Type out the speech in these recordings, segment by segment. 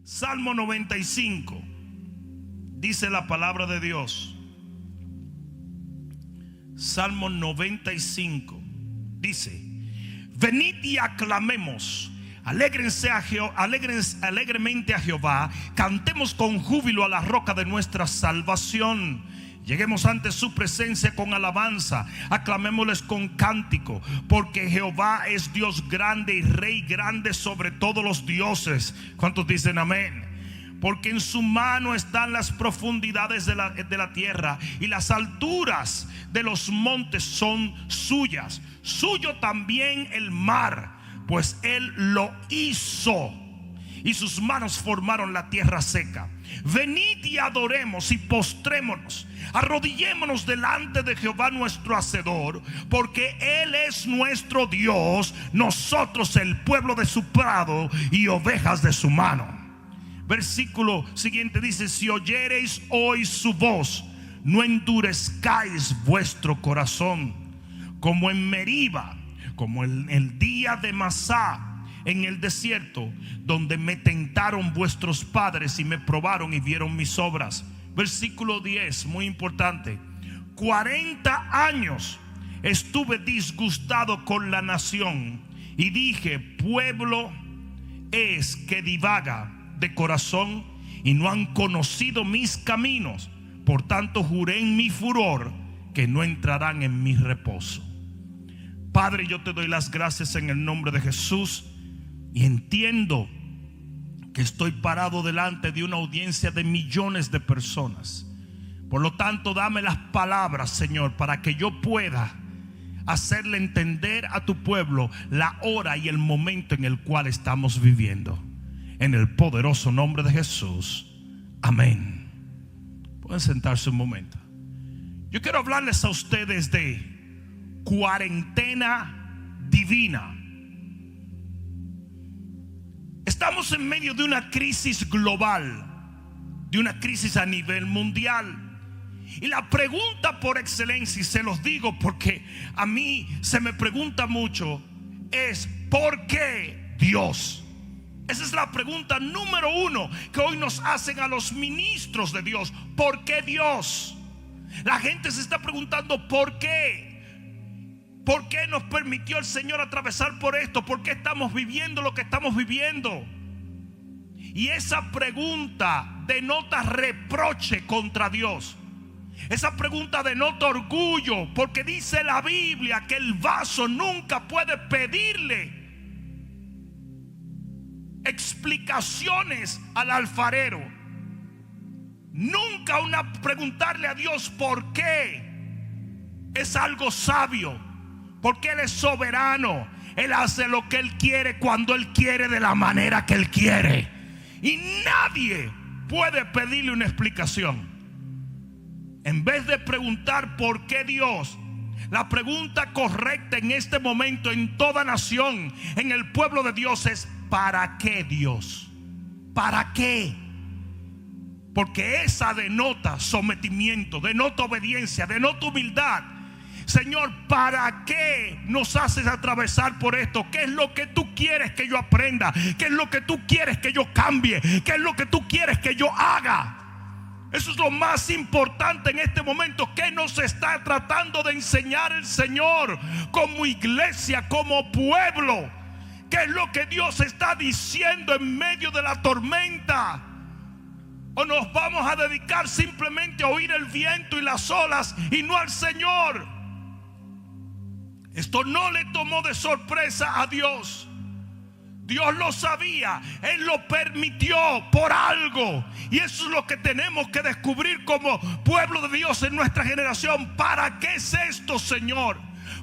Salmo 95. Dice la palabra de Dios. Salmo 95 dice: venid y aclamemos, alegremente a Jehová, cantemos con júbilo a la roca de nuestra salvación. Lleguemos ante su presencia con alabanza, aclamémosles con cántico, porque Jehová es Dios grande y Rey grande sobre todos los dioses. ¿Cuántos dicen amén? Porque en su mano están las profundidades de la tierra, y las alturas de los montes son suyas. Suyo también el mar, pues él lo hizo, y sus manos formaron la tierra seca. Venid y adoremos y postrémonos, arrodillémonos delante de Jehová nuestro Hacedor, porque él es nuestro Dios, nosotros el pueblo de su prado y ovejas de su mano. Versículo siguiente dice: si oyereis hoy su voz, no endurezcáis vuestro corazón, como en Meriba, como en el día de Masá, en el desierto, donde me tentaron vuestros padres y me probaron y vieron mis obras. Versículo 10, muy importante: 40 años estuve disgustado con la nación, y dije: pueblo es que divaga de corazón, y no han conocido mis caminos. Por tanto juré en mi furor que no entrarán en mi reposo. Padre, yo te doy las gracias en el nombre de Jesús, y entiendo que estoy parado delante de una audiencia de millones de personas. Por lo tanto, dame las palabras, Señor, para que yo pueda hacerle entender a tu pueblo la hora y el momento en el cual estamos viviendo. En el poderoso nombre de Jesús, amén. Pueden sentarse un momento. Yo quiero hablarles a ustedes de cuarentena divina. Estamos en medio de una crisis global, de una crisis a nivel mundial. Y la pregunta por excelencia, y se los digo porque a mí se me pregunta mucho, es: ¿por qué Dios? Esa es la pregunta número uno que hoy nos hacen a los ministros de Dios. ¿Por qué Dios? La gente se está preguntando ¿por qué? ¿Por qué nos permitió el Señor atravesar por esto? ¿Por qué estamos viviendo lo que estamos viviendo? Y esa pregunta denota reproche contra Dios. Esa pregunta denota orgullo, porque dice la Biblia que el vaso nunca puede pedirle explicaciones al alfarero. Nunca preguntarle a Dios por qué es algo sabio, porque Él es soberano. Él hace lo que Él quiere, cuando Él quiere, de la manera que Él quiere, y nadie puede pedirle una explicación. En vez de preguntar por qué Dios, la pregunta correcta en este momento en toda nación, en el pueblo de Dios, es: ¿para qué Dios? ¿Para qué? Porque esa denota sometimiento, denota obediencia, denota humildad. Señor, ¿para qué nos haces atravesar por esto? ¿Qué es lo que tú quieres que yo aprenda? ¿Qué es lo que tú quieres que yo cambie? ¿Qué es lo que tú quieres que yo haga? Eso es lo más importante en este momento. ¿Qué nos está tratando de enseñar el Señor como iglesia, como pueblo? ¿Qué es lo que Dios está diciendo en medio de la tormenta? ¿O nos vamos a dedicar simplemente a oír el viento y las olas y no al Señor? Esto no le tomó de sorpresa a Dios. Dios lo sabía, Él lo permitió por algo. Y eso es lo que tenemos que descubrir como pueblo de Dios en nuestra generación. ¿Para qué es esto, Señor?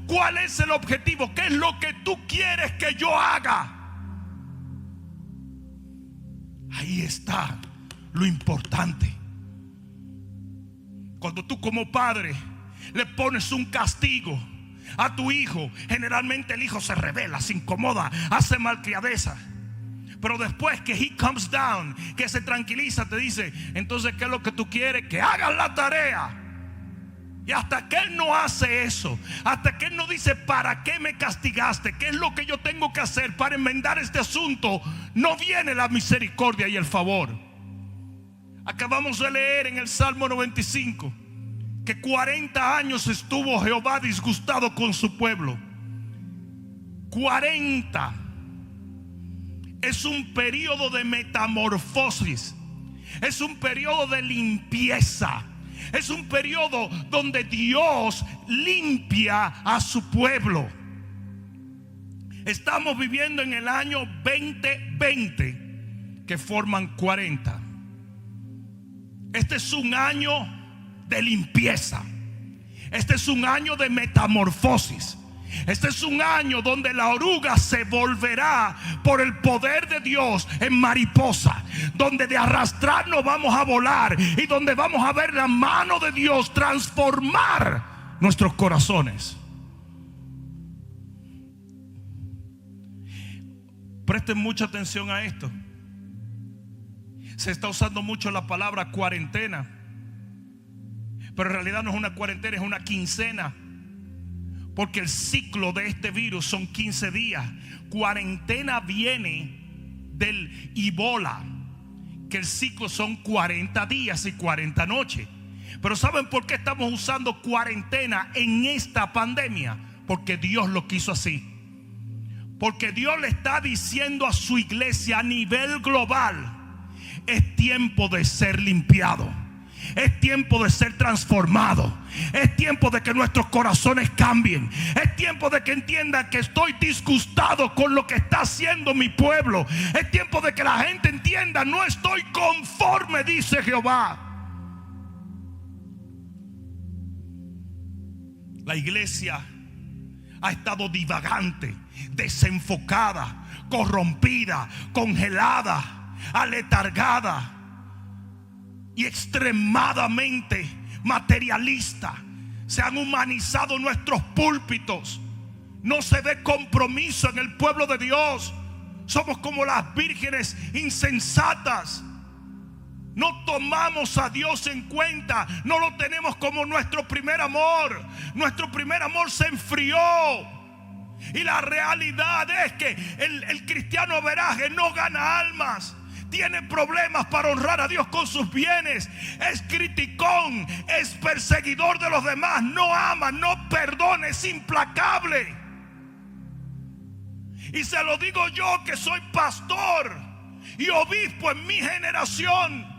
¿Cuál es el objetivo? ¿Qué es lo que tú quieres que yo haga? Ahí está lo importante. Cuando tú como padre le pones un castigo a tu hijo, generalmente el hijo se rebela, se incomoda, hace malcriadeza. Pero después que he comes down, que se tranquiliza, te dice: entonces, ¿qué es lo que tú quieres? Que hagas la tarea. Y hasta que Él no hace eso, hasta que Él no dice ¿para qué me castigaste? ¿Qué es lo que yo tengo que hacer para enmendar este asunto? No viene la misericordia y el favor. Acabamos de leer en el Salmo 95 que 40 años estuvo Jehová disgustado con su pueblo. 40 es un periodo de metamorfosis, es un periodo de limpieza, es un periodo donde Dios limpia a su pueblo. Estamos viviendo en el año 2020, que forman 40. Este es un año de limpieza. Este es un año de metamorfosis. Este es un año donde la oruga se volverá por el poder de Dios en mariposa, donde de arrastrarnos vamos a volar y donde vamos a ver la mano de Dios transformar nuestros corazones. Presten mucha atención a esto. Se está usando mucho la palabra cuarentena, pero en realidad no es una cuarentena, es una quincena. Porque el ciclo de este virus son 15 días. Cuarentena viene del Ebola, que el ciclo son 40 días y 40 noches. Pero ¿saben por qué estamos usando cuarentena en esta pandemia? Porque Dios lo quiso así. Porque Dios le está diciendo a su iglesia a nivel global: es tiempo de ser limpiado, es tiempo de ser transformado, es tiempo de que nuestros corazones cambien, es tiempo de que entiendan que estoy disgustado con lo que está haciendo mi pueblo, es tiempo de que la gente entienda: no estoy conforme, dice Jehová. La iglesia ha estado divagante, desenfocada, corrompida, congelada, aletargada y extremadamente materialista. Se han humanizado nuestros púlpitos. No se ve compromiso en el pueblo de Dios. Somos como las vírgenes insensatas. No tomamos a Dios en cuenta. No lo tenemos como nuestro primer amor. Nuestro primer amor se enfrió. Y la realidad es que el cristiano veraje no gana almas. Tiene problemas para honrar a Dios con sus bienes. Es criticón, es perseguidor de los demás. No ama, no perdona, es implacable. Y se lo digo yo, que soy pastor y obispo en mi generación.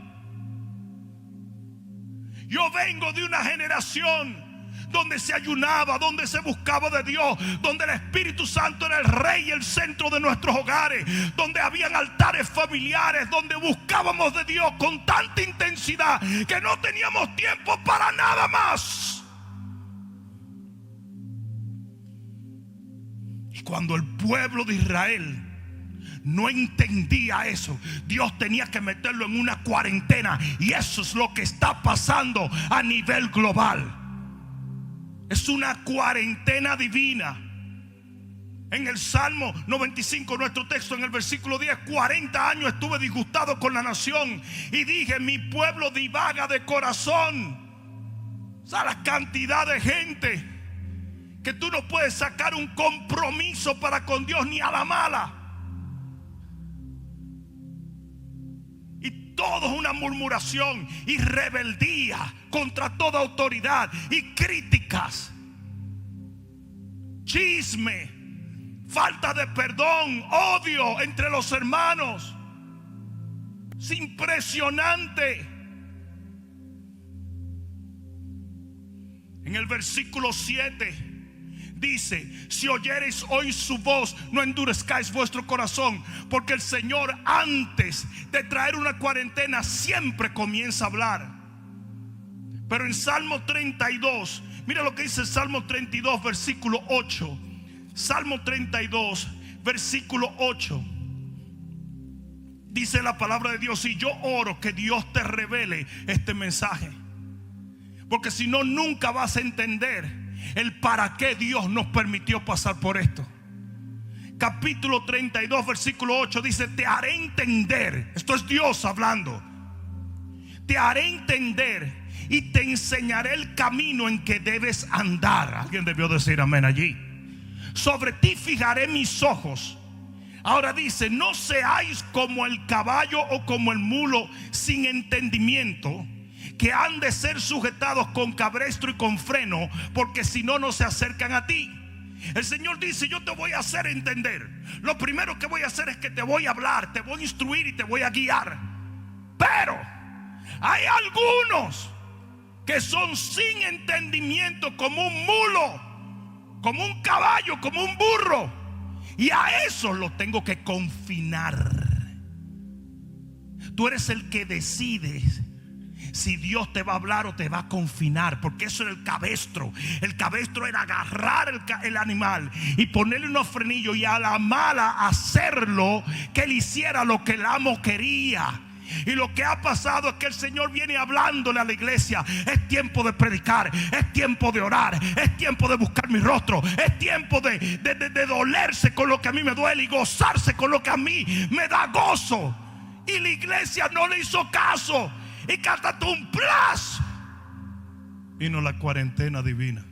Yo vengo de una generación donde se ayunaba, donde se buscaba de Dios, donde el Espíritu Santo era el rey y el centro de nuestros hogares, donde habían altares familiares, donde buscábamos de Dios con tanta intensidad que no teníamos tiempo para nada más. Y cuando el pueblo de Israel no entendía eso, Dios tenía que meterlo en una cuarentena. Y eso es lo que está pasando a nivel global. Es una cuarentena divina. En el Salmo 95, nuestro texto, en el versículo 10: 40 años estuve disgustado con la nación y dije: mi pueblo divaga de corazón. O sea, la cantidad de gente que tú no puedes sacar un compromiso para con Dios ni a la mala. Todo es una murmuración y rebeldía contra toda autoridad, y críticas, chisme, falta de perdón, odio entre los hermanos. Es impresionante. En el versículo 7 dice: si oyereis hoy su voz, no endurezcáis vuestro corazón, porque el Señor, antes de traer una cuarentena, siempre comienza a hablar. Pero en Salmo 32, mira lo que dice el Salmo 32, versículo 8. Salmo 32, versículo 8. Dice la palabra de Dios: y yo oro que Dios te revele este mensaje, porque si no, nunca vas a entender el para qué Dios nos permitió pasar por esto. Capítulo 32, versículo 8 dice: te haré entender. Esto es Dios hablando. Te haré entender y te enseñaré el camino en que debes andar. Alguien debió decir amén allí. Sobre ti fijaré mis ojos. Ahora dice: no seáis como el caballo o como el mulo sin entendimiento, que han de ser sujetados con cabestro y con freno, porque si no, no se acercan a ti. El Señor dice: yo te voy a hacer entender. Lo primero que voy a hacer es que te voy a hablar, te voy a instruir y te voy a guiar. Pero hay algunos que son sin entendimiento, como un mulo, como un caballo, como un burro. Y a esos los tengo que confinar. Tú eres el que decide si Dios te va a hablar o te va a confinar, porque eso era el cabestro. El cabestro era agarrar el animal y ponerle unos frenillos, y a la mala hacerlo que él hiciera lo que el amo quería. Y lo que ha pasado es que el Señor viene hablándole a la iglesia: es tiempo de predicar, es tiempo de orar, es tiempo de buscar mi rostro, es tiempo de dolerse con lo que a mí me duele y gozarse con lo que a mí me da gozo. Y la iglesia no le hizo caso, y cántate un plus. Vino la cuarentena divina.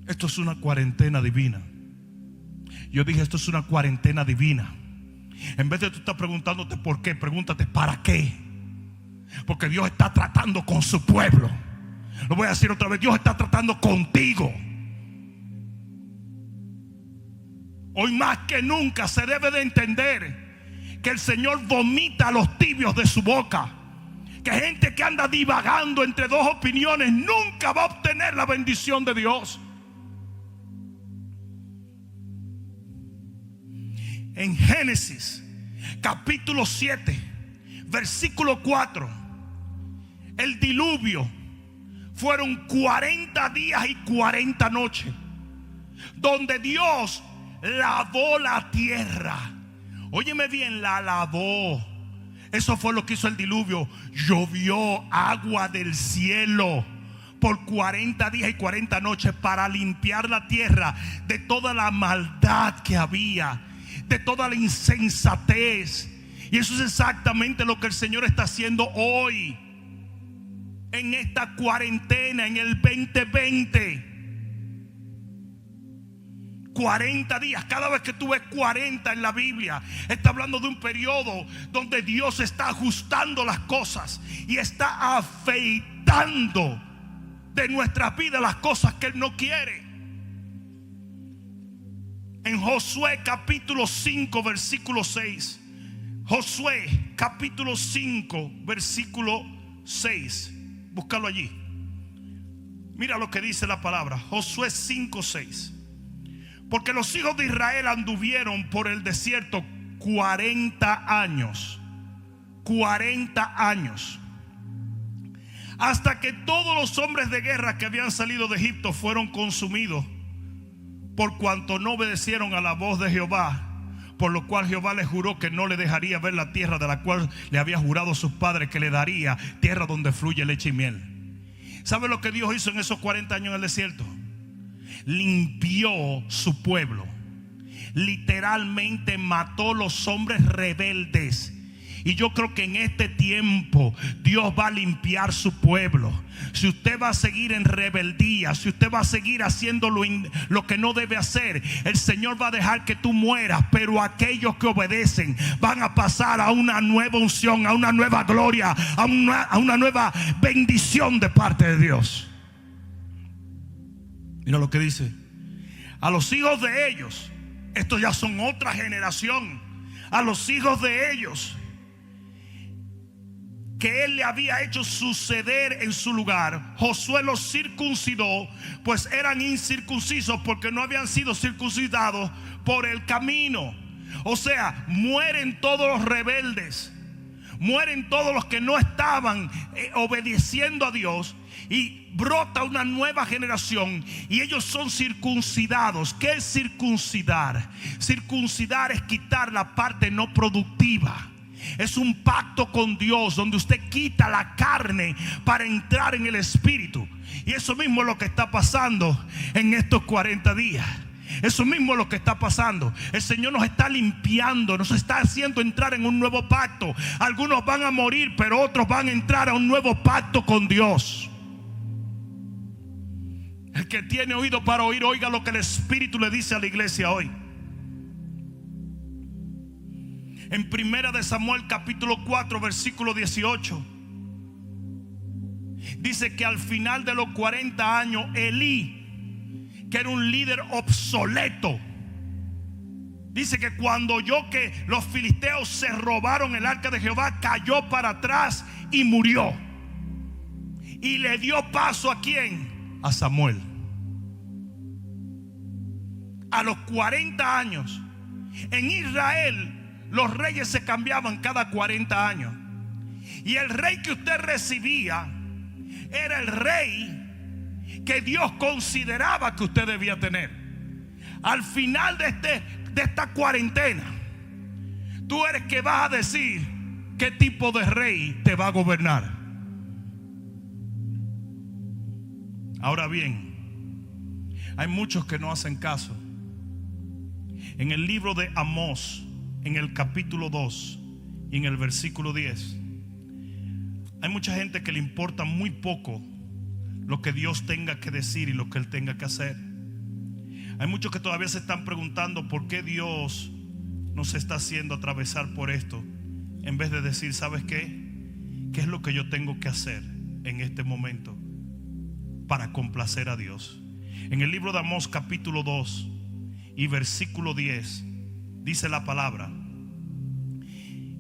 Esto es una cuarentena divina. Yo dije: esto es una cuarentena divina. En vez de tú estar preguntándote por qué, pregúntate para qué. Porque Dios está tratando con su pueblo. Lo voy a decir otra vez: Dios está tratando contigo. Hoy más que nunca se debe de entender que el Señor vomita a los tibios de su boca. Que gente que anda divagando entre dos opiniones nunca va a obtener la bendición de Dios. En Génesis capítulo 7 versículo 4, el diluvio fueron 40 días y 40 noches donde Dios lavó la tierra. Óyeme bien, la lavó. Eso fue lo que hizo el diluvio. Llovió agua del cielo por 40 días y 40 noches para limpiar la tierra de toda la maldad que había, de toda la insensatez. Y eso es exactamente lo que el Señor está haciendo hoy, en esta cuarentena, en el 2020. 40 días. Cada vez que tú ves 40 en la Biblia, está hablando de un periodo donde Dios está ajustando las cosas y está afeitando de nuestras vidas las cosas que Él no quiere. En Josué capítulo 5 versículo 6. Josué capítulo 5 versículo 6. Búscalo allí. Mira lo que dice la palabra. Josué 5:6. Porque los hijos de Israel anduvieron por el desierto 40 años. 40 años. Hasta que todos los hombres de guerra que habían salido de Egipto fueron consumidos, por cuanto no obedecieron a la voz de Jehová. Por lo cual Jehová les juró que no le dejaría ver la tierra de la cual le había jurado a sus padres que le daría, tierra donde fluye leche y miel. ¿Sabe lo que Dios hizo en esos 40 años en el desierto? Limpió su pueblo. Literalmente mató los hombres rebeldes. Y yo creo que en este tiempo Dios va a limpiar su pueblo. Si usted va a seguir en rebeldía, si usted va a seguir haciendo lo que no debe hacer, el Señor va a dejar que tú mueras. Pero aquellos que obedecen van a pasar a una nueva unción, a una nueva gloria, a una nueva bendición de parte de Dios. Mira lo que dice: a los hijos de ellos, estos ya son otra generación, a los hijos de ellos que Él le había hecho suceder en su lugar, Josué los circuncidó, pues eran incircuncisos porque no habían sido circuncidados por el camino. O sea, mueren todos los rebeldes, mueren todos los que no estaban obedeciendo a Dios, y brota una nueva generación y ellos son circuncidados. ¿Qué es circuncidar? Circuncidar es quitar la parte no productiva. Es un pacto con Dios donde usted quita la carne para entrar en el espíritu. Y eso mismo es lo que está pasando en estos 40 días. Eso mismo es lo que está pasando. El Señor nos está limpiando, nos está haciendo entrar en un nuevo pacto. Algunos van a morir, pero otros van a entrar a un nuevo pacto con Dios. El que tiene oído para oír, oiga lo que el Espíritu le dice a la iglesia hoy. En 1 Samuel capítulo 4 versículo 18 dice que al final de los 40 años Elí, que era un líder obsoleto, dice que cuando oyó que los filisteos se robaron el arca de Jehová, cayó para atrás y murió. Y le dio paso ¿a quién? A Samuel. A los 40 años. En Israel los reyes se cambiaban cada 40 años. Y el rey que usted recibía era el rey que Dios consideraba que usted debía tener. Al final de esta cuarentena, tú eres que vas a decir qué tipo de rey te va a gobernar. Ahora bien, hay muchos que no hacen caso. En el libro de Amós, en el capítulo 2 y en el versículo 10, hay mucha gente que le importa muy poco lo que Dios tenga que decir y lo que Él tenga que hacer. Hay muchos que todavía se están preguntando por qué Dios nos está haciendo atravesar por esto, en vez de decir, ¿sabes qué? ¿Qué es lo que yo tengo que hacer en este momento para complacer a Dios? En el libro de Amós capítulo 2 y versículo 10 dice la palabra: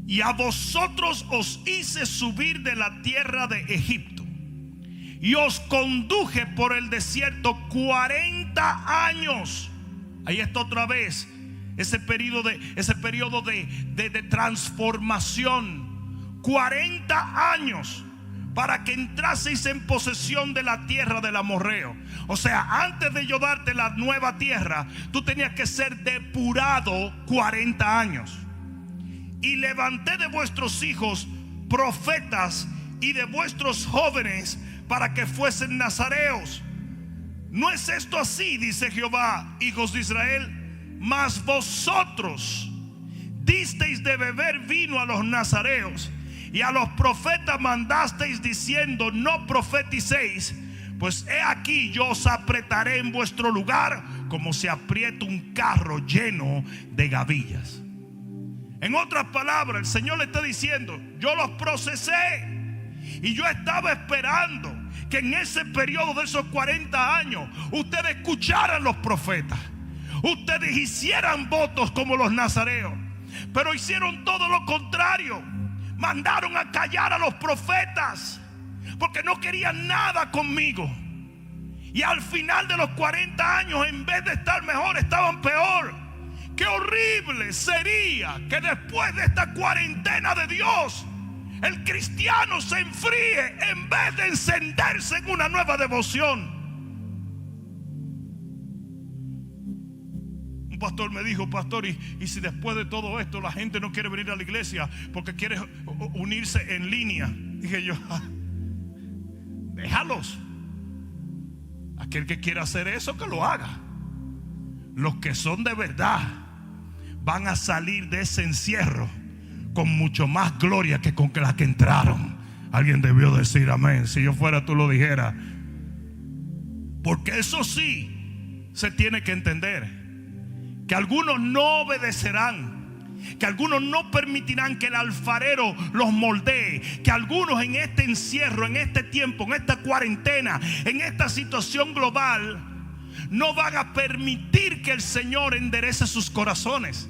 y a vosotros os hice subir de la tierra de Egipto y os conduje por el desierto 40 años. Ahí está otra vez ese periodo de transformación. 40 años para que entraseis en posesión de la tierra del amorreo. O sea, antes de yo darte la nueva tierra, tú tenías que ser depurado 40 años. Y levanté de vuestros hijos profetas y de vuestros jóvenes para que fuesen nazareos. ¿No es esto así?, dice Jehová, hijos de Israel. Mas vosotros disteis de beber vino a los nazareos, y a los profetas mandasteis diciendo: no profeticéis, pues he aquí yo os apretaré en vuestro lugar como se aprieta un carro lleno de gavillas. En otras palabras, el Señor le está diciendo: yo los procesé y yo estaba esperando que en ese periodo de esos 40 años ustedes escucharan los profetas, ustedes hicieran votos como los nazareos, pero hicieron todo lo contrario. Mandaron a callar a los profetas porque no querían nada conmigo. Y al final de los 40 años, en vez de estar mejor, estaban peor. Qué horrible sería que después de esta cuarentena de Dios, el cristiano se enfríe en vez de encenderse en una nueva devoción. Un pastor me dijo: pastor, ¿y si después de todo esto la gente no quiere venir a la iglesia porque quiere unirse en línea? Dije yo: déjalos. Aquel que quiera hacer eso, que lo haga. Los que son de verdad van a salir de ese encierro con mucho más gloria que con la que entraron. Alguien debió decir amén. Si yo fuera, tú lo dijeras. Porque eso sí se tiene que entender, que algunos no obedecerán, que algunos no permitirán que el alfarero los moldee, que algunos en este encierro, en este tiempo, en esta cuarentena, en esta situación global, no van a permitir que el Señor enderece sus corazones.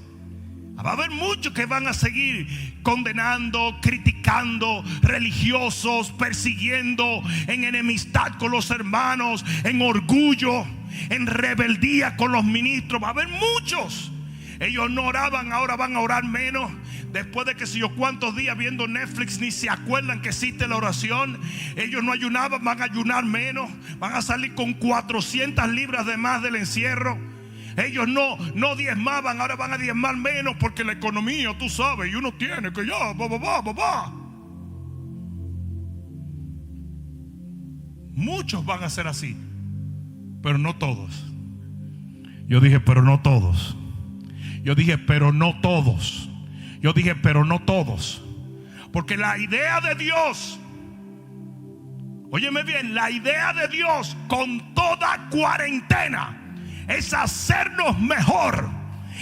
Va a haber muchos que van a seguir condenando, criticando, religiosos, persiguiendo, en enemistad con los hermanos, en orgullo, en rebeldía con los ministros. Va a haber muchos. Ellos no oraban, ahora van a orar menos. Después de que si yo cuántos días viendo Netflix ni se acuerdan que existe la oración. Ellos no ayunaban, van a ayunar menos. Van a salir con 400 libras de más del encierro. Ellos no diezmaban, ahora van a diezmar menos porque la economía, tú sabes, y uno tiene que ya, Muchos van a ser así, pero no todos. Yo dije, pero no todos. Yo dije, pero no todos. Yo dije, pero no todos. Porque la idea de Dios, óyeme bien, la idea de Dios con toda cuarentena es hacernos mejor,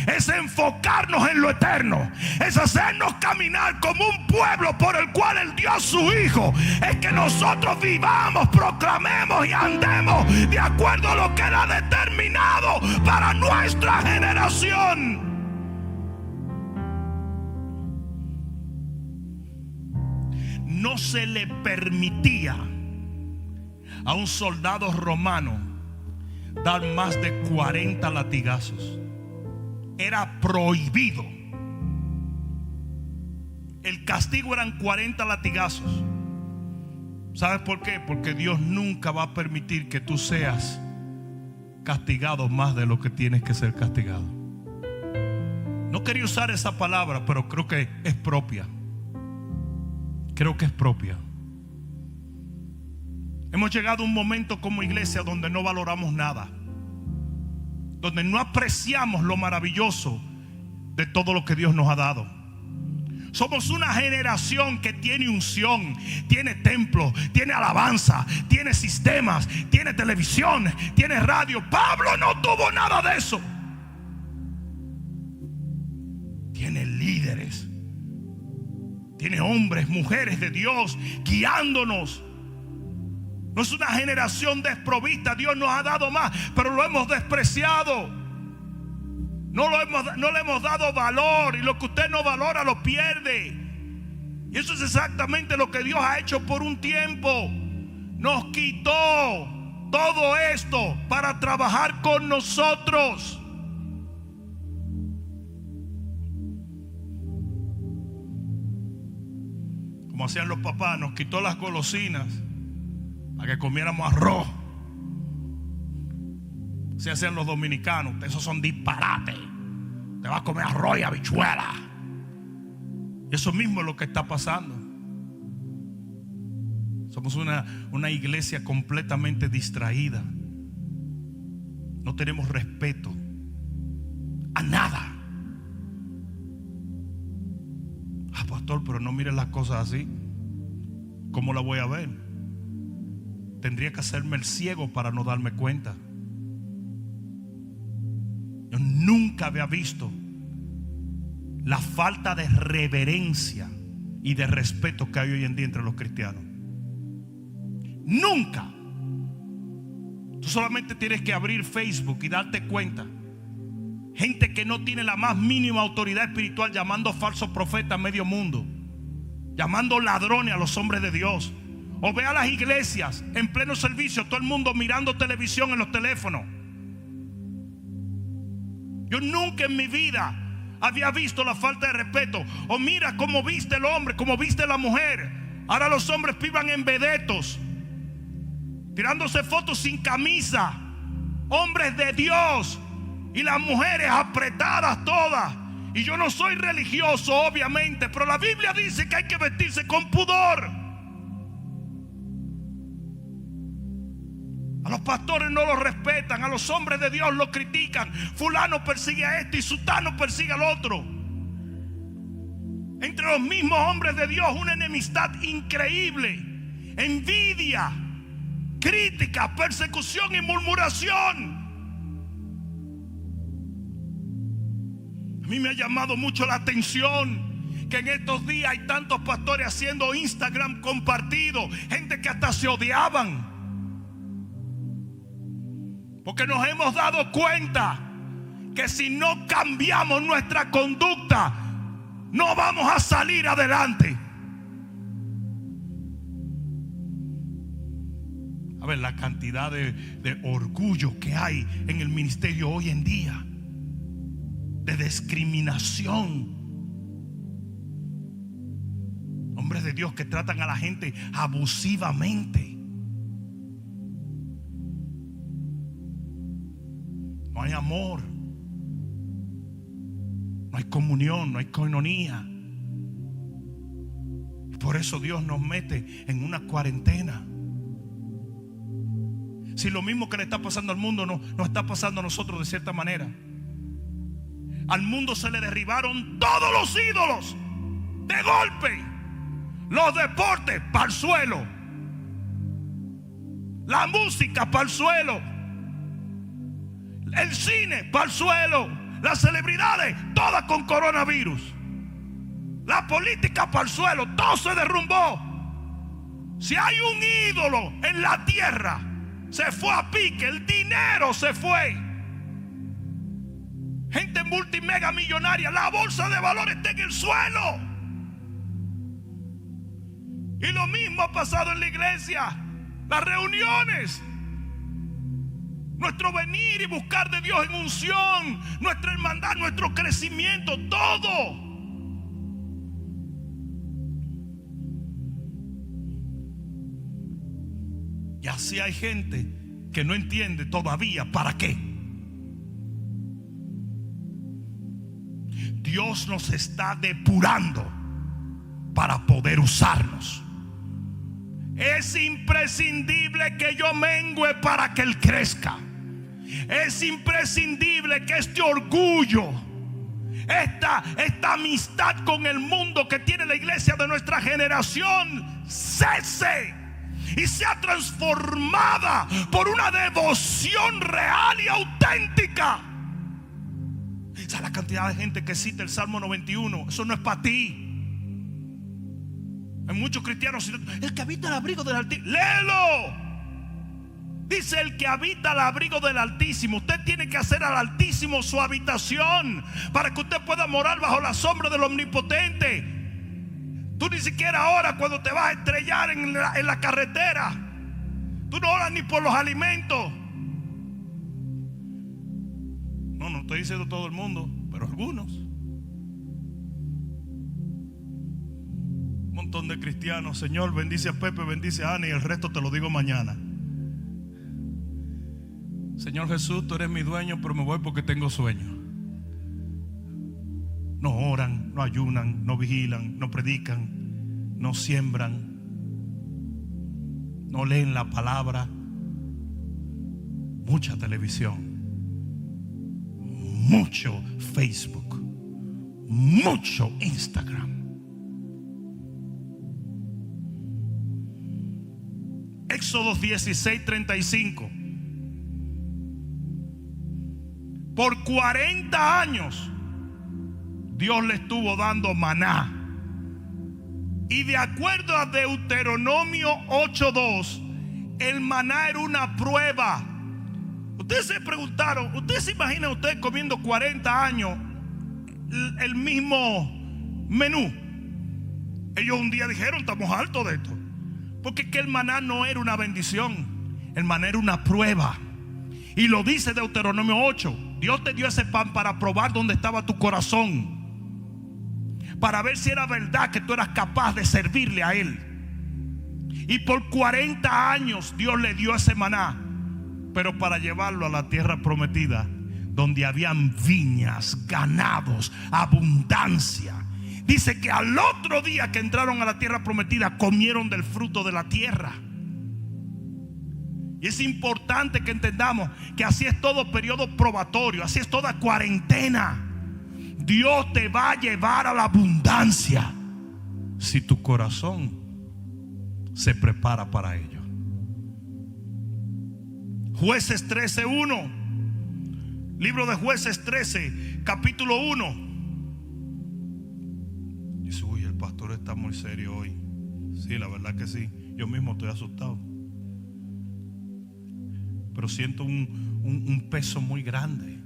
es enfocarnos en lo eterno, es hacernos caminar como un pueblo por el cual Él dio a su Hijo. Es que nosotros vivamos, proclamemos y andemos de acuerdo a lo que Él ha determinado para nuestra generación. No se le permitía a un soldado romano dar más de 40 latigazos. Era prohibido. El castigo eran 40 latigazos. ¿Sabes por qué? Porque Dios nunca va a permitir que tú seas castigado más de lo que tienes que ser castigado. No quería usar esa palabra, pero creo que es propia. Creo que es propia. Hemos llegado a un momento como iglesia donde no valoramos nada, donde no apreciamos lo maravilloso de todo lo que Dios nos ha dado. Somos una generación que tiene unción, tiene templo, tiene alabanza, tiene sistemas, tiene televisión, tiene radio. Pablo no tuvo nada de eso. Tiene líderes, tiene hombres, mujeres de Dios guiándonos. No es una generación desprovista. Dios nos ha dado más, pero lo hemos despreciado. No le hemos dado valor, y lo que usted no valora lo pierde. Y eso es exactamente lo que Dios ha hecho por un tiempo. Nos quitó todo esto para trabajar con nosotros. Como hacían los papás, nos quitó las golosinas para que comiéramos arroz. Se hacían los dominicanos. Esos son disparates. Te vas a comer arroz y habichuela. Eso mismo es lo que está pasando. Somos una iglesia completamente distraída. No tenemos respeto a nada. Ah, pastor, pero no mires las cosas así. ¿Cómo la voy a ver? Tendría que hacerme el ciego para no darme cuenta. Yo nunca había visto la falta de reverencia y de respeto que hay hoy en día entre los cristianos. Nunca. Tú solamente tienes que abrir Facebook y darte cuenta. Gente que no tiene la más mínima autoridad espiritual, llamando falsos profetas a medio mundo, llamando ladrones a los hombres de Dios. O ve a las iglesias en pleno servicio, todo el mundo mirando televisión en los teléfonos. Yo nunca en mi vida había visto la falta de respeto. O mira cómo viste el hombre, cómo viste la mujer. Ahora los hombres vivan en vedetos, tirándose fotos sin camisa. Hombres de Dios, y las mujeres apretadas todas. Y yo no soy religioso, obviamente, pero la Biblia dice que hay que vestirse con pudor. A los pastores no los respetan, a los hombres de Dios los critican. Fulano persigue a este y sutano persigue al otro. Entre los mismos hombres de Dios una enemistad increíble, envidia, crítica, persecución y murmuración. A mí me ha llamado mucho la atención que en estos días hay tantos pastores haciendo Instagram compartido, gente que hasta se odiaban. Porque nos hemos dado cuenta que si no cambiamos nuestra conducta, no vamos a salir adelante. A ver, la cantidad de orgullo que hay en el ministerio hoy en día, de discriminación. Hombres de Dios que tratan a la gente abusivamente. No hay amor, no hay comunión, no hay coinonía. Por eso Dios nos mete en una cuarentena. Si lo mismo que le está pasando al mundo nos está pasando a nosotros de cierta manera. Al mundo se le derribaron todos los ídolos de golpe. Los deportes para el suelo, la música para el suelo, el cine para el suelo, las celebridades todas con coronavirus, la política para el suelo, todo se derrumbó. Si hay un ídolo en la tierra, se fue a pique, el dinero se fue. Gente multimega millonaria, la bolsa de valores está en el suelo. Y lo mismo ha pasado en la iglesia. Las reuniones, nuestro venir y buscar de Dios en unción, nuestra hermandad, nuestro crecimiento, todo. Y así hay gente que no entiende todavía para qué. Dios nos está depurando para poder usarnos. Es imprescindible que yo mengue para que Él crezca. Es imprescindible que este orgullo, esta amistad con el mundo que tiene la iglesia de nuestra generación cese y sea transformada por una devoción real y auténtica. ¿Sabes la cantidad de gente que cita el Salmo 91? Eso no es para ti. Hay muchos cristianos, el que habita el abrigo del Altísimo. Léelo. Dice el que habita el abrigo del Altísimo. Usted tiene que hacer al Altísimo su habitación para que usted pueda morar bajo la sombra del Omnipotente. Tú ni siquiera oras cuando te vas a estrellar en la carretera. Tú no oras ni por los alimentos. No estoy diciendo todo el mundo, pero algunos. Un montón de cristianos. Señor, bendice a Pepe, bendice a Ana, y el resto te lo digo mañana. Señor Jesús, tú eres mi dueño, pero me voy porque tengo sueño. No oran, no ayunan, no vigilan, no predican, no siembran, no leen la palabra. Mucha televisión, mucho Facebook, mucho Instagram. Éxodo 16:35. Por 40 años Dios le estuvo dando maná. Y de acuerdo a Deuteronomio 8:2, el maná era una prueba. Ustedes se preguntaron, ¿ustedes se imaginan ustedes comiendo 40 años el mismo menú? Ellos un día dijeron, estamos hartos de esto. Porque es que el maná no era una bendición, el maná era una prueba. Y lo dice Deuteronomio 8. Dios te dio ese pan para probar dónde estaba tu corazón, para ver si era verdad que tú eras capaz de servirle a Él. Y por 40 años Dios le dio ese maná, pero para llevarlo a la tierra prometida, donde habían viñas, ganados, abundancia. Dice que al otro día que entraron a la tierra prometida, comieron del fruto de la tierra. Y es importante que entendamos que así es todo periodo probatorio, así es toda cuarentena. Dios te va a llevar a la abundancia si tu corazón se prepara para ello. Jueces 13:1. Libro de Jueces 13, capítulo 1. Dice, uy, el pastor está muy serio hoy. Sí, la verdad que sí. Yo mismo estoy asustado. Pero siento un peso muy grande,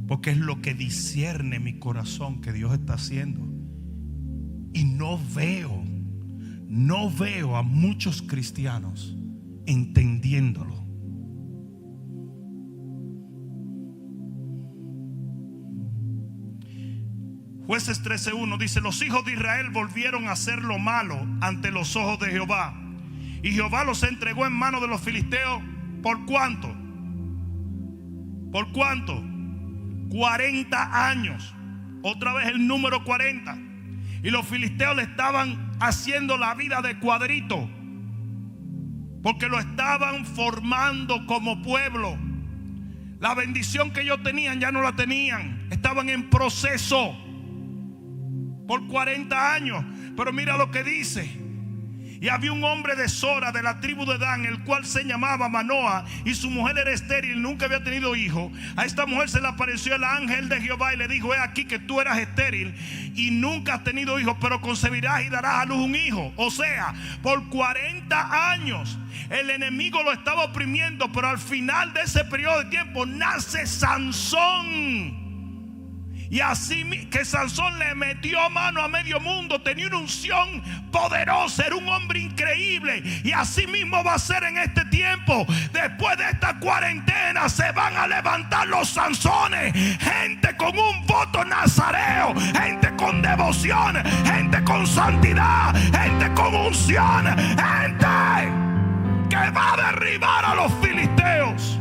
porque es lo que discierne mi corazón que Dios está haciendo. Y no veo a muchos cristianos entendiéndolo. Jueces 13:1 dice: los hijos de Israel volvieron a hacer lo malo ante los ojos de Jehová, y Jehová los entregó en manos de los filisteos. ¿Por cuánto? ¿Por cuánto? 40 años. Otra vez el número 40. Y los filisteos le estaban haciendo la vida de cuadrito. porque lo estaban formando como pueblo. La bendición que ellos tenían ya no la tenían. Estaban en proceso por 40 años. Pero mira lo que dice. Y había un hombre de Sora, de la tribu de Dan, el cual se llamaba Manoa, y su mujer era estéril, nunca había tenido hijo. A esta mujer se le apareció el ángel de Jehová y le dijo: he aquí que tú eras estéril y nunca has tenido hijo, pero concebirás y darás a luz un hijo. O sea, por 40 años el enemigo lo estaba oprimiendo, pero al final de ese periodo de tiempo nace Sansón. Y así que Sansón le metió mano a medio mundo. Tenía una unción poderosa, era un hombre increíble. Y así mismo va a ser en este tiempo. Después de esta cuarentena se van a levantar los Sansones. Gente con un voto nazareo, gente con devoción, gente con santidad, gente con unción, gente que va a derribar a los filisteos.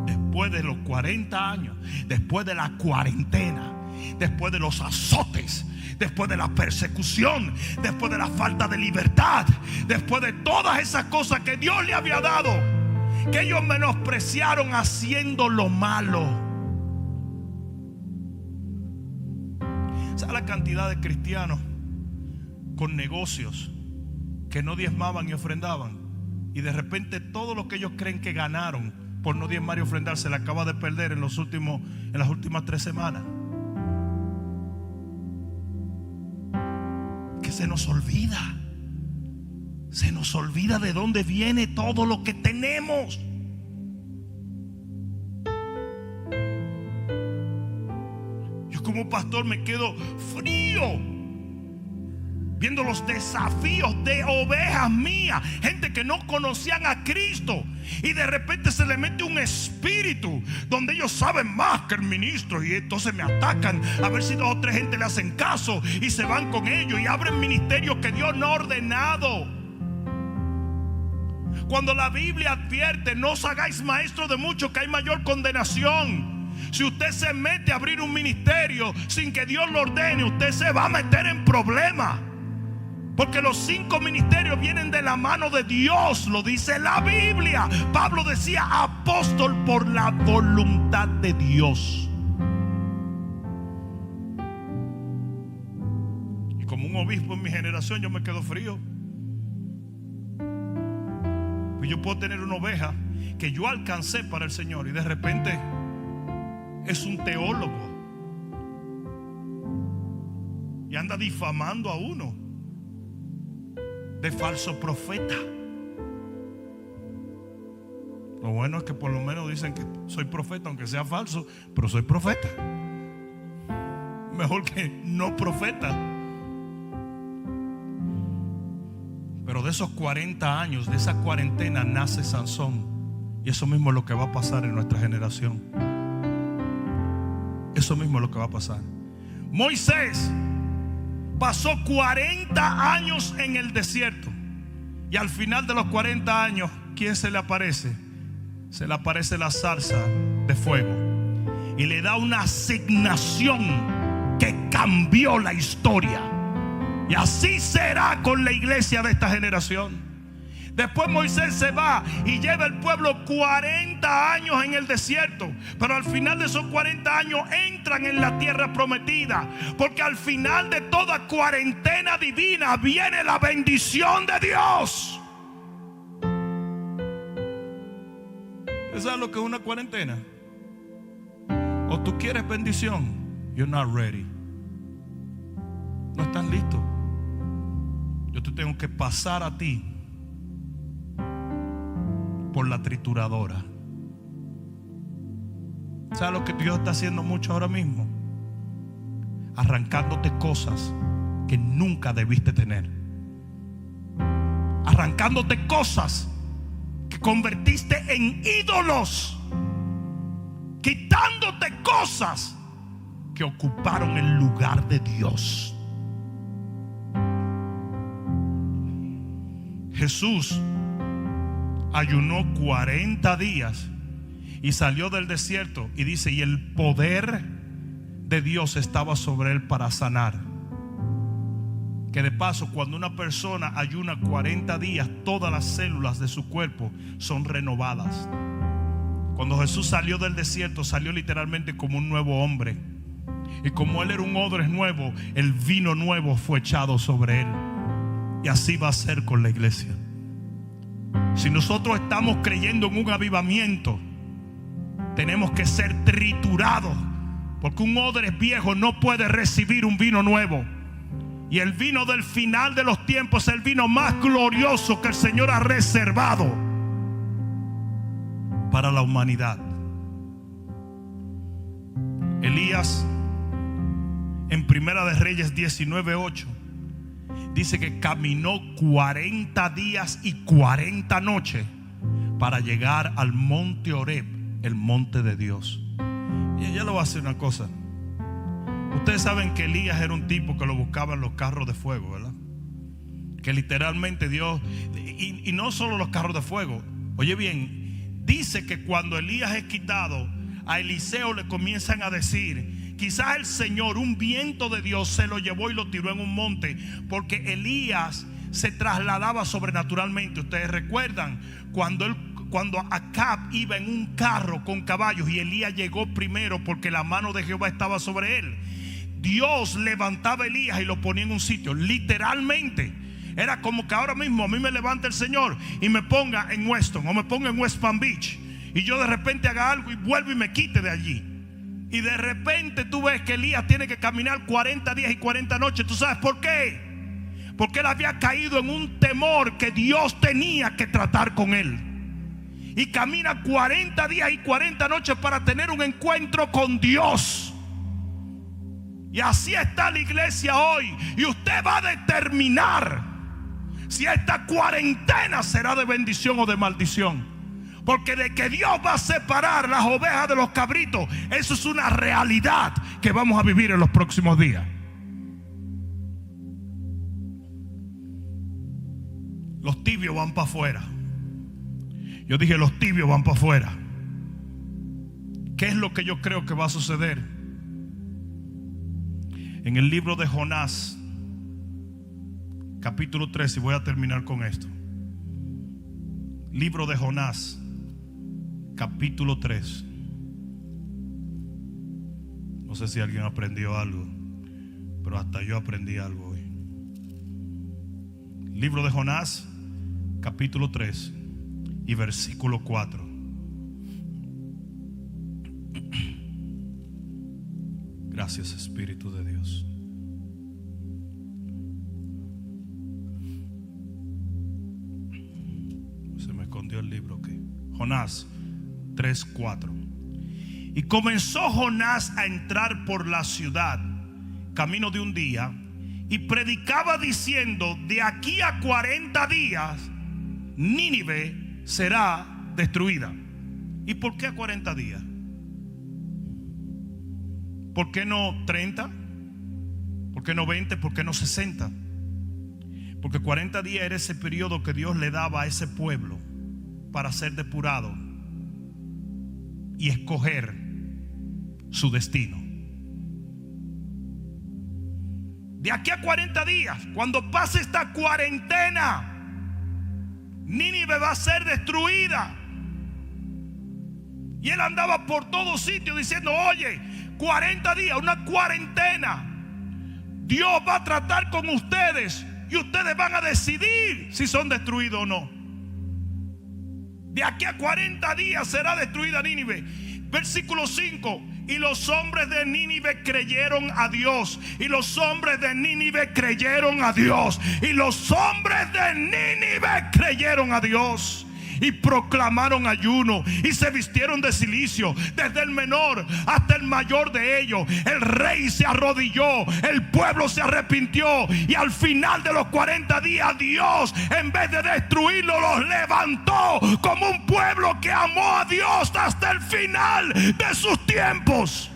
Después de los 40 años, después de la cuarentena, después de los azotes, después de la persecución, después de la falta de libertad, después de todas esas cosas que Dios le había dado, que ellos menospreciaron haciendo lo malo. ¿Sabe la cantidad de cristianos con negocios que no diezmaban y ofrendaban? Y de repente todo lo que ellos creen que ganaron por no diezmar y ofrendar se le acaba de perder en las últimas 3 semanas. Que se nos olvida de dónde viene todo lo que tenemos. Yo como pastor me quedo frío viendo los desafíos de ovejas mías, gente que no conocían a Cristo, y de repente se le mete un espíritu donde ellos saben más que el ministro, y entonces me atacan a ver si 2 o 3 gente le hacen caso y se van con ellos y abren ministerios que Dios no ha ordenado. Cuando la Biblia advierte: no os hagáis maestros de muchos, que hay mayor condenación. Si usted se mete a abrir un ministerio sin que Dios lo ordene, usted se va a meter en problemas. Porque los 5 ministerios vienen de la mano de Dios, lo dice la Biblia. Pablo decía: apóstol por la voluntad de Dios. Y como un obispo en mi generación, yo me quedo frío. Pues yo puedo tener una oveja que yo alcancé para el Señor y de repente es un teólogo y anda difamando a uno de falso profeta. Lo bueno es que por lo menos dicen que soy profeta, aunque sea falso, pero soy profeta. Mejor que no profeta. Pero de esos 40 años, de esa cuarentena, nace Sansón. Y eso mismo es lo que va a pasar en nuestra generación. Eso mismo es lo que va a pasar. Moisés pasó 40 años en el desierto. Y al final de los 40 años, ¿quién se le aparece? Se le aparece la zarza de fuego. Y le da una asignación que cambió la historia. Y así será con la iglesia de esta generación. Después Moisés se va y lleva al pueblo 40 años en el desierto. Pero al final de esos 40 años entran en la tierra prometida. Porque al final de toda cuarentena divina viene la bendición de Dios. ¿Usted sabe lo que es una cuarentena? O tú quieres bendición, you're not ready. No estás listo. Yo te tengo que pasar a ti por la trituradora. ¿Sabes lo que Dios está haciendo mucho ahora mismo? Arrancándote cosas que nunca debiste tener. Arrancándote cosas que convertiste en ídolos. Quitándote cosas que ocuparon el lugar de Dios. Jesús ayunó 40 días y salió del desierto, y dice: y el poder de Dios estaba sobre él para sanar. Que de paso, cuando una persona ayuna 40 días, todas las células de su cuerpo son renovadas. Cuando Jesús salió del desierto, salió literalmente como un nuevo hombre. Y como él era un odre nuevo, el vino nuevo fue echado sobre él. Y así va a ser con la iglesia. Si nosotros estamos creyendo en un avivamiento, tenemos que ser triturados, porque un odre viejo no puede recibir un vino nuevo. Y el vino del final de los tiempos es el vino más glorioso que el Señor ha reservado para la humanidad. Elías, en Primera de Reyes 19:8, dice que caminó 40 días y 40 noches para llegar al monte Horeb, el monte de Dios. Y ya le voy a hacer una cosa. Ustedes saben que Elías era un tipo que lo buscaban los carros de fuego, ¿verdad? Que literalmente Dios, y no solo los carros de fuego. Oye bien, dice que cuando Elías es quitado, a Eliseo le comienzan a decir: quizás el Señor, un viento de Dios, se lo llevó y lo tiró en un monte, porque Elías se trasladaba sobrenaturalmente. Ustedes recuerdan cuando Acab iba en un carro con caballos y Elías llegó primero porque la mano de Jehová estaba sobre él. Dios levantaba a Elías y lo ponía en un sitio. Literalmente era como que ahora mismo a mí me levanta el Señor y me ponga en Weston o me ponga en West Palm Beach, y yo de repente haga algo y vuelvo y me quite de allí. Y de repente tú ves que Elías tiene que caminar 40 días y 40 noches. ¿Tú sabes por qué? Porque él había caído en un temor que Dios tenía que tratar con él. Y camina 40 días y 40 noches para tener un encuentro con Dios. Y así está la iglesia hoy. Y usted va a determinar si esta cuarentena será de bendición o de maldición. Porque de que Dios va a separar las ovejas de los cabritos, eso es una realidad que vamos a vivir en los próximos días. Los tibios van para afuera. Yo dije, los tibios van para afuera. ¿Qué es lo que yo creo que va a suceder? En el libro de Jonás, capítulo 3, y voy a terminar con esto. Libro de Jonás, capítulo 3. No sé si alguien aprendió algo, pero hasta yo aprendí algo hoy. Libro de Jonás, capítulo 3 y versículo 4. Gracias, Espíritu de Dios. Se me escondió el libro aquí. Jonás 3:4. Y comenzó Jonás a entrar por la ciudad, camino de un día, y predicaba diciendo: de aquí a 40 días Nínive será destruida. ¿Y por qué a 40 días? ¿Por qué no 30? ¿Por qué no 20? ¿Por qué no 60? Porque 40 días era ese periodo que Dios le daba a ese pueblo para ser depurado y escoger su destino. De aquí a 40 días, cuando pase esta cuarentena, Nínive va a ser destruida. Y él andaba por todos sitios diciendo: oye, 40 días, una cuarentena. Dios va a tratar con ustedes y ustedes van a decidir si son destruidos o no. De aquí a 40 días será destruida Nínive. Versículo 5. Y los hombres de Nínive creyeron a Dios. Y los hombres de Nínive creyeron a Dios. Y los hombres de Nínive creyeron a Dios. Y proclamaron ayuno y se vistieron de cilicio, desde el menor hasta el mayor de ellos. El rey se arrodilló, el pueblo se arrepintió, y al final de los 40 días Dios, en vez de destruirlo, los levantó como un pueblo que amó a Dios hasta el final de sus tiempos.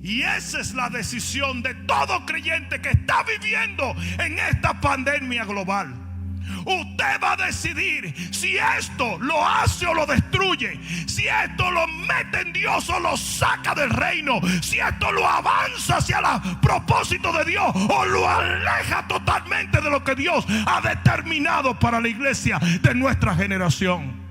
Y esa es la decisión de todo creyente que está viviendo en esta pandemia global. Usted va a decidir si esto lo hace o lo destruye, si esto lo mete en Dios o lo saca del reino, si esto lo avanza hacia el propósito de Dios o lo aleja totalmente de lo que Dios ha determinado para la iglesia de nuestra generación.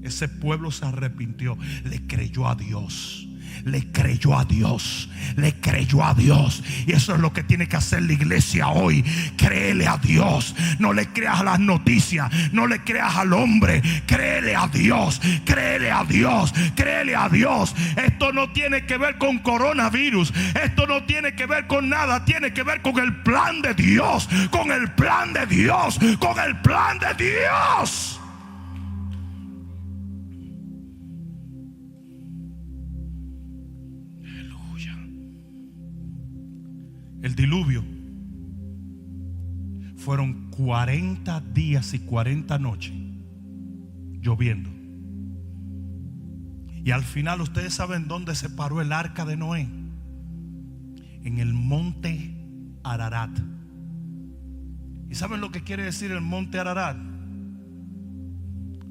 Ese pueblo se arrepintió, le creyó a Dios. Le creyó a Dios, le creyó a Dios. Y eso es lo que tiene que hacer la iglesia hoy. Créele a Dios. No le creas a las noticias, no le creas al hombre. Créele a Dios, créele a Dios, créele a Dios. Esto no tiene que ver con coronavirus, esto no tiene que ver con nada. Tiene que ver con el plan de Dios, con el plan de Dios, con el plan de Dios. El diluvio fueron 40 días y 40 noches lloviendo. Y al final, ustedes saben dónde se paró el arca de Noé. En el monte Ararat. ¿Y saben lo que quiere decir el monte Ararat?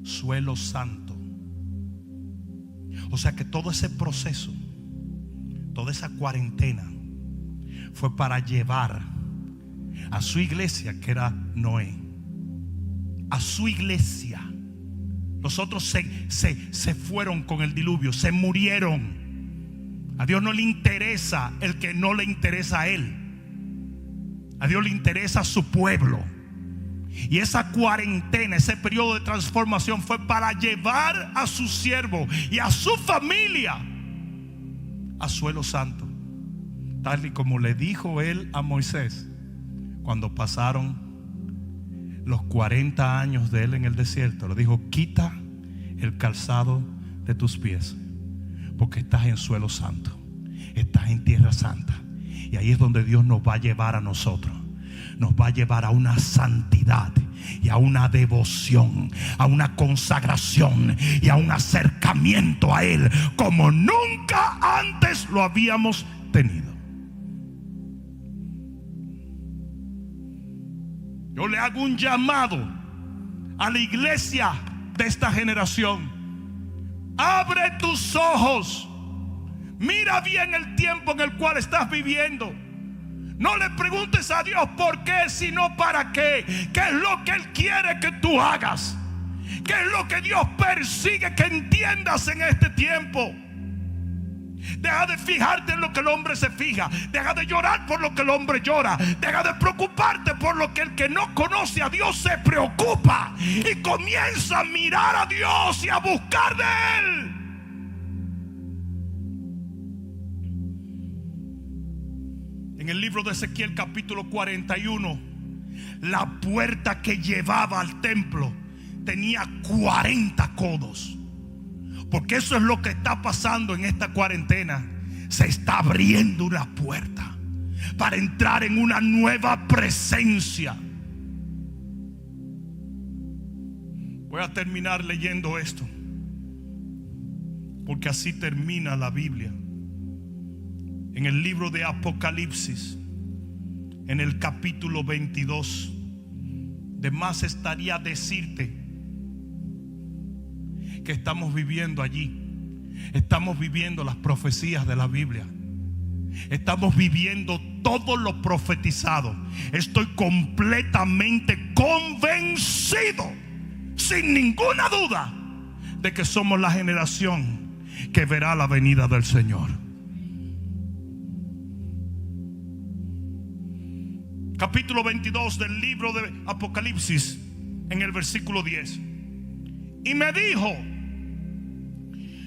Suelo santo. O sea que todo ese proceso, toda esa cuarentena, fue para llevar a su iglesia, que era Noé, a su iglesia. Los otros se fueron con el diluvio, se murieron. A Dios no le interesa el que no le interesa a Él. A Dios le interesa a su pueblo. Y esa cuarentena, ese periodo de transformación, fue para llevar a su siervo y a su familia a suelo santo. Tal y como le dijo él a Moisés cuando pasaron los 40 años de él en el desierto. Le dijo: quita el calzado de tus pies, porque estás en suelo santo, estás en tierra santa. Y ahí es donde Dios nos va a llevar a nosotros. Nos va a llevar a una santidad y a una devoción, a una consagración y a un acercamiento a Él como nunca antes lo habíamos tenido. Yo le hago un llamado a la iglesia de esta generación. Abre tus ojos. Mira bien el tiempo en el cual estás viviendo. No le preguntes a Dios por qué, sino para qué. ¿Qué es lo que Él quiere que tú hagas? ¿Qué es lo que Dios persigue que entiendas en este tiempo? Deja de fijarte en lo que el hombre se fija. Deja de llorar por lo que el hombre llora. Deja de preocuparte por lo que el que no conoce a Dios se preocupa. Y comienza a mirar a Dios y a buscar de Él. En el libro de Ezequiel capítulo 41, la puerta que llevaba al templo tenía 40 codos. Porque eso es lo que está pasando en esta cuarentena. Se está abriendo una puerta para entrar en una nueva presencia. Voy a terminar leyendo esto, porque así termina la Biblia. En el libro de Apocalipsis, en el capítulo 22, de más estaría decirte que estamos viviendo allí. Estamos viviendo las profecías de la Biblia. Estamos viviendo todo lo profetizado. Estoy completamente convencido, sin ninguna duda, de que somos la generación que verá la venida del Señor. Capítulo 22 del libro de Apocalipsis, en el versículo 10. Y me dijo: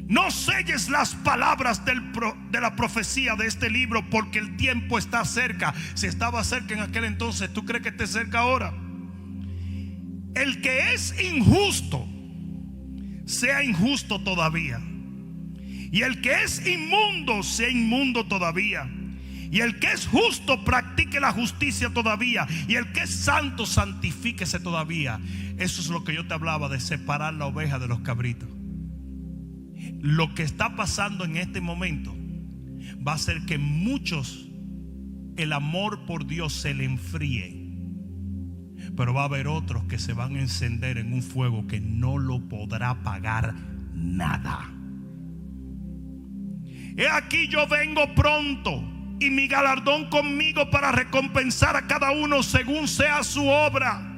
no selles las palabras de la profecía de este libro, porque el tiempo está cerca. Si estaba cerca en aquel entonces, ¿tú crees que esté cerca ahora? El que es injusto sea injusto todavía, y el que es inmundo sea inmundo todavía, y el que es justo practique la justicia todavía, y el que es santo santifíquese todavía. Eso es lo que yo te hablaba, de separar la oveja de los cabritos. Lo que está pasando en este momento va a hacer que muchos, el amor por Dios se le enfríe. Pero va a haber otros que se van a encender en un fuego que no lo podrá apagar nada. He aquí yo vengo pronto, y mi galardón conmigo para recompensar a cada uno según sea su obra.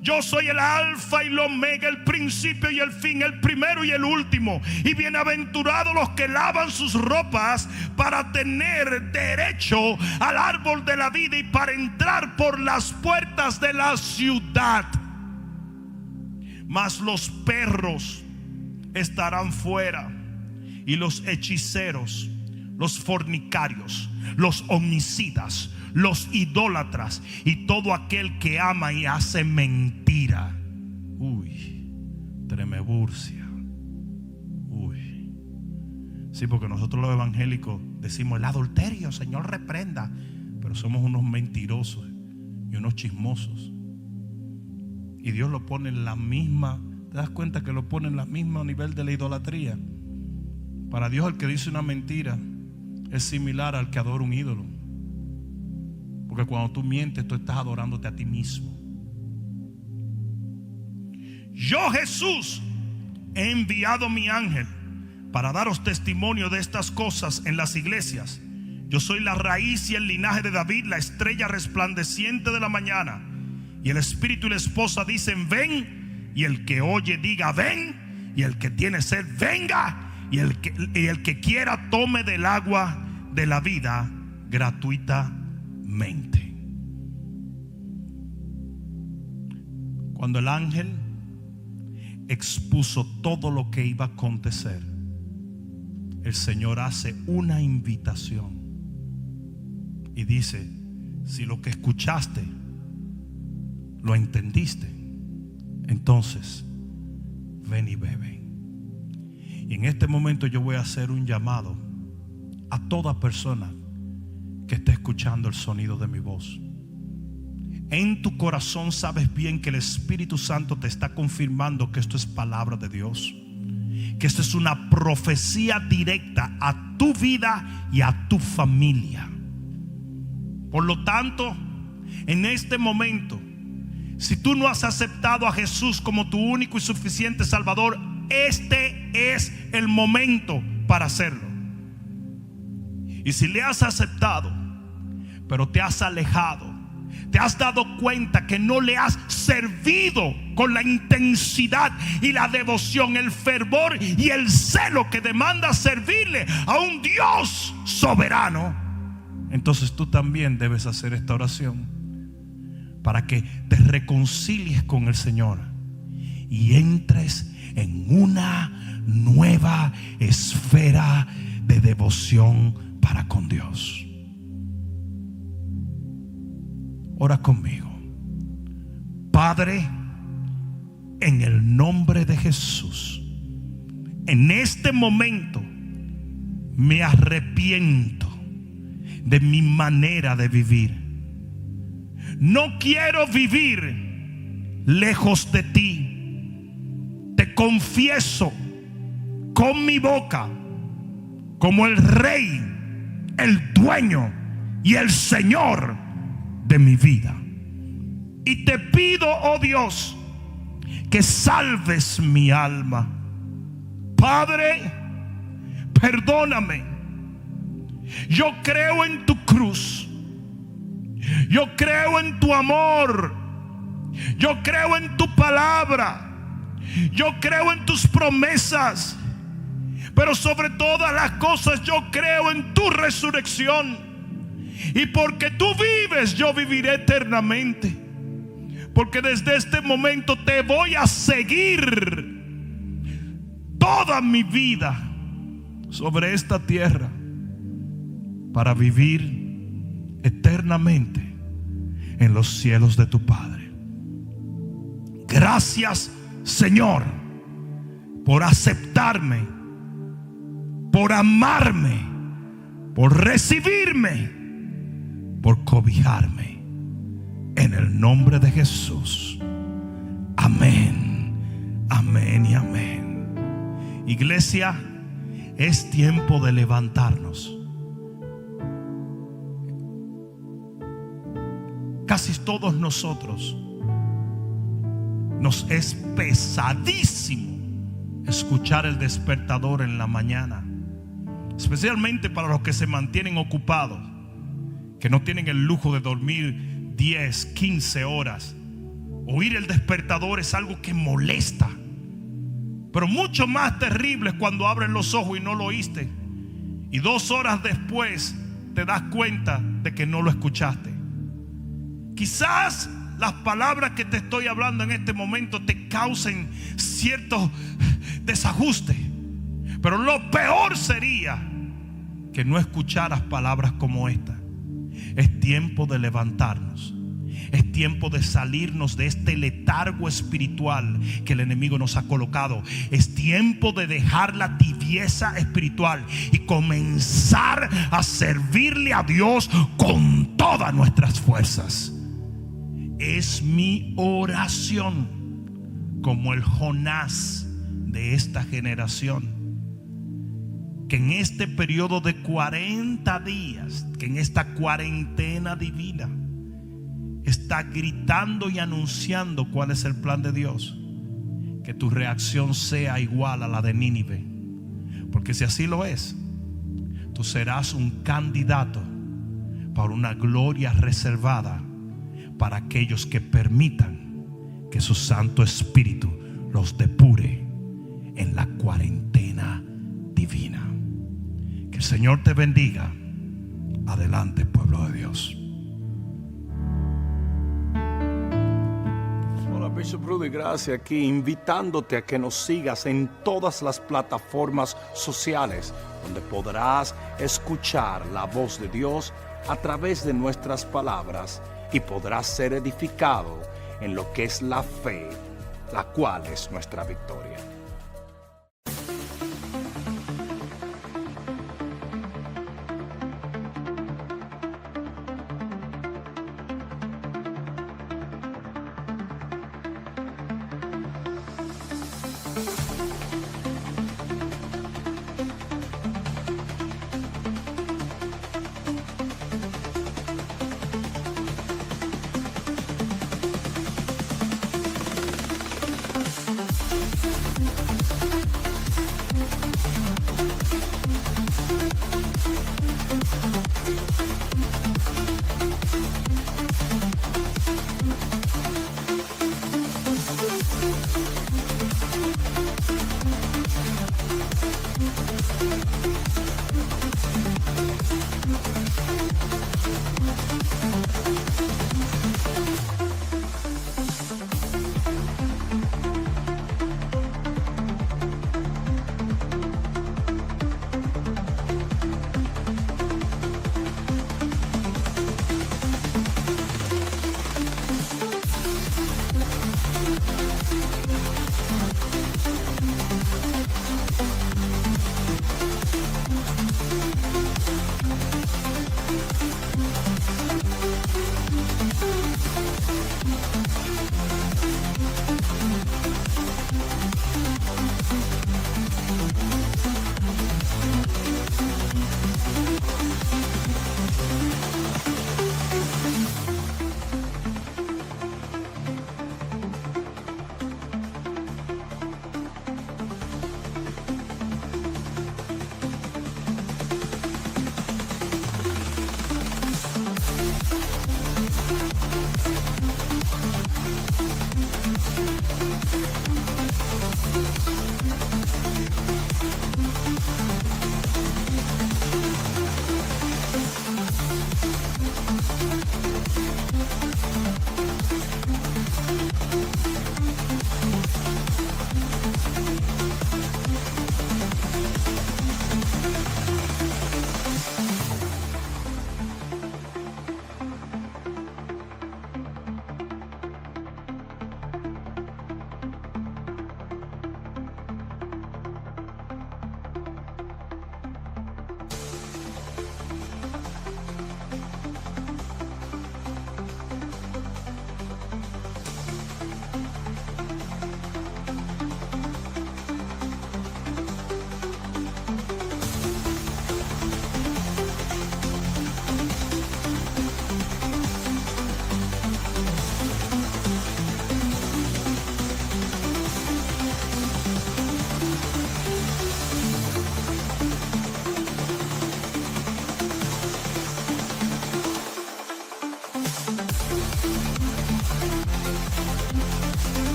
Yo soy el alfa y el omega, el principio y el fin, el primero y el último. Y bienaventurados los que lavan sus ropas para tener derecho al árbol de la vida y para entrar por las puertas de la ciudad. Mas los perros estarán fuera, y los hechiceros, los fornicarios, los homicidas, los idólatras y todo aquel que ama y hace mentira. Tremeburcia. Sí, porque nosotros los evangélicos decimos el adulterio, Señor reprenda, pero somos unos mentirosos y unos chismosos. Y Dios lo pone en la misma. ¿Te das cuenta que lo pone en el mismo nivel de la idolatría? Para Dios, el que dice una mentira es similar al que adora un ídolo. Porque cuando tú mientes, tú estás adorándote a ti mismo. Yo, Jesús, he enviado mi ángel para daros testimonio de estas cosas en las iglesias. Yo soy la raíz y el linaje de David, la estrella resplandeciente de la mañana. Y el espíritu y la esposa dicen ven, y el que oye diga ven, y el que tiene sed venga, y el que quiera tome del agua de la vida gratuitamente. Cuando el ángel expuso todo lo que iba a acontecer, el Señor hace una invitación y dice: si lo que escuchaste lo entendiste, entonces ven y bebe. Y en este momento yo voy a hacer un llamado a toda persona que esté escuchando el sonido de mi voz. En tu corazón sabes bien que el Espíritu Santo te está confirmando que esto es palabra de Dios, que esto es una profecía directa a tu vida y a tu familia. Por lo tanto, en este momento, si tú no has aceptado a Jesús como tu único y suficiente Salvador, este es el momento para hacerlo. Y si le has aceptado, pero te has alejado, te has dado cuenta que no le has servido con la intensidad y la devoción, el fervor y el celo que demanda servirle a un Dios soberano, entonces tú también debes hacer esta oración para que te reconcilies con el Señor y entres en una nueva esfera de devoción para con Dios. Ora conmigo. Padre, en el nombre de Jesús, en este momento me arrepiento de mi manera de vivir. No quiero vivir lejos de ti. Te confieso con mi boca como el Rey, el dueño y el Señor de mi vida. Y te pido, oh Dios, que salves mi alma. Padre, perdóname. Yo creo en tu cruz. Yo creo en tu amor. Yo creo en tu palabra. Yo creo en tus promesas. Pero sobre todas las cosas yo creo en tu resurrección. Y porque tú vives, yo viviré eternamente. Porque desde este momento te voy a seguir toda mi vida sobre esta tierra para vivir eternamente en los cielos de tu Padre. Gracias, Señor, por aceptarme, por amarme, por recibirme, por cobijarme. En el nombre de Jesús. Amén, amén y amén. Iglesia, es tiempo de levantarnos. Casi todos nosotros Nos es pesadísimo escuchar el despertador en la mañana, especialmente para los que se mantienen ocupados, que no tienen el lujo de dormir 10, 15 horas. Oír el despertador es algo que molesta. Pero mucho más terrible es cuando abres los ojos y no lo oíste, y 2 horas después te das cuenta de que no lo escuchaste. Quizás las palabras que te estoy hablando en este momento te causen cierto desajuste, pero lo peor sería que no escucharas palabras como esta. Es tiempo de levantarnos. Es tiempo de salirnos de este letargo espiritual que el enemigo nos ha colocado. Es tiempo de dejar la tibieza espiritual y comenzar a servirle a Dios con todas nuestras fuerzas. Es mi oración, como el Jonás de esta generación, que en este periodo de 40 días, que en esta cuarentena divina, está gritando y anunciando cuál es el plan de Dios. Que tu reacción sea igual a la de Nínive, porque si así lo es, tú serás un candidato para una gloria reservada para aquellos que permitan que su Santo Espíritu los depure en la cuarentena divina. Que el Señor te bendiga. Adelante, pueblo de Dios. Bishop Rudy Gracia aquí, invitándote a que nos sigas en todas las plataformas sociales, donde podrás escuchar la voz de Dios a través de nuestras palabras y podrás ser edificado en lo que es la fe, la cual es nuestra victoria.